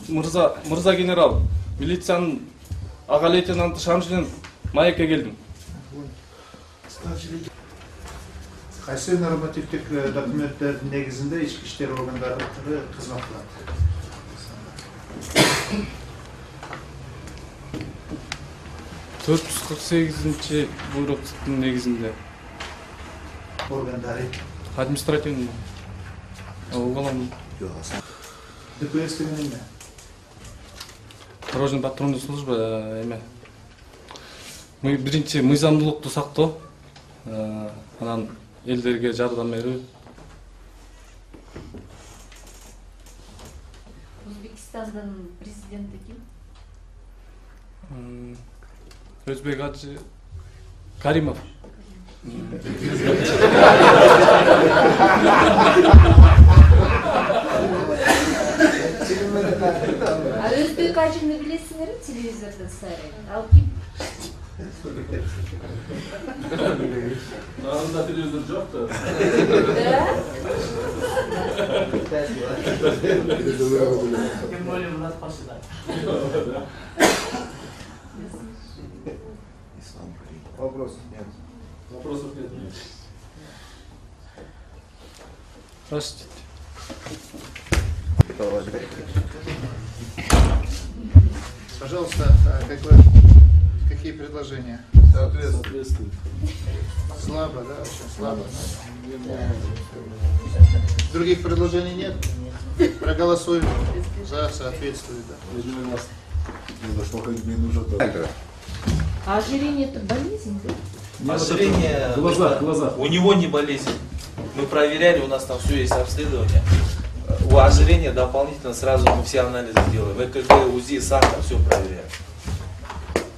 мырза генерал, милициянын ага лейтенанты Шамшинин маекке келдим. Кайсы нормативдик документтердин негизинде ички иштер органдары кызмат кылат? 448 буйруктун негизинде. Органдары? Административный. Уголовный. ДПС деген эме? Дорожный патрульный служба эме. Мы биринчи мыйзамдуулукту сактоо, анан элдерге жардам берүү. Өзбекстандын президенти ким? Өзбек Ажы Каримов. Өзбек Ажыны билесиңерби, телевизордон сайрайт. Ал ким? Анда телевизор жок да. Тем более у нас посуда. Вопросов нет. Вопросов нет. Здравствуйте. Пожалуйста, какие предложения? Соответствует. Слабо, да? Очень слабо. Других предложений нет? Проголосуем. За, соответствует, да. А ожирение это болезнь, да? Ожирение, глаза. у него не болезнь. Мы проверяли, у нас там все есть обследование. У ожирения дополнительно сразу мы все анализы делаем. ЭКГ, УЗИ, сахар, все проверяем.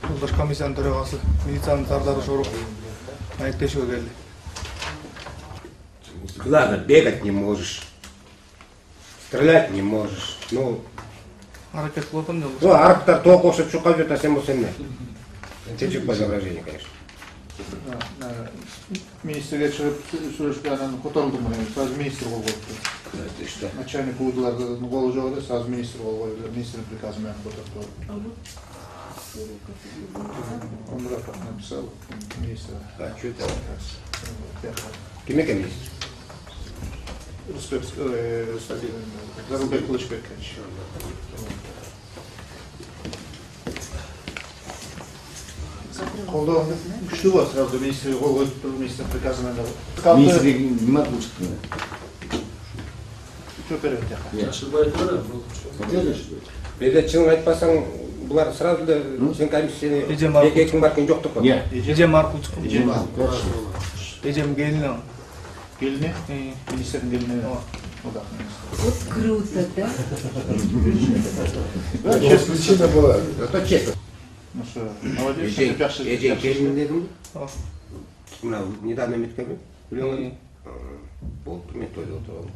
Жолдош комиссиянын төрагасы милициянын Сардары Шоров маектешүүгө келди. Ладно, бегать не можешь, стрелять не можешь. Ну, Аракет кылып атам жолдош. арктар тоок окшоп чукап жатат, сен болсо эмне? Течик по соображению, конечно. Министрге чыгып сүйлөшкө анан которулдум мен. Сразу министр кол коюпту. Что? Начальник УДлардын колу жок эле, сразу министр кол коюп, министрдин приказы менен которуп. Он рапорт написал министра. А, что это? Ким экен министр? Зарубек Кылычбекович. Колдоо күчтүү болот, сразу министрге кол коюп, министрдин приказы менен. Министрге неме кылышты? Чөп берет жака. Беде чын айтпасаң, булар сразу эле сен комиссияны экекиң баркын жоктук го. Эжем аркылуу чыккан. Эжем келини. Келини? Министрдин келини. Вот круто, да? Причина была. Это честно. Ну что, молодец, Эжей келин дедим. Мына недавно меткеби. Болду мен тойдо отурам.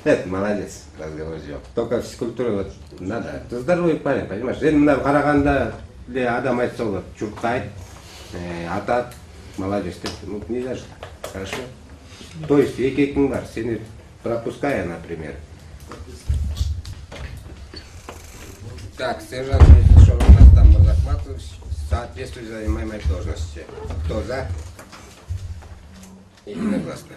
Это молодец, разговор жоқ. Только физкультура вот надо. Это здоровый парень, понимаешь? Эми мына караганда эле адам айтса болот, чуркайт, атат, молодец деп. Ну не даже. Хорошо. То есть экекиң бар, сени пропуская, например. Так, сержант Шоронастан Мурзахматович, соответствует занимаемой должности. Кто за? Единогласно.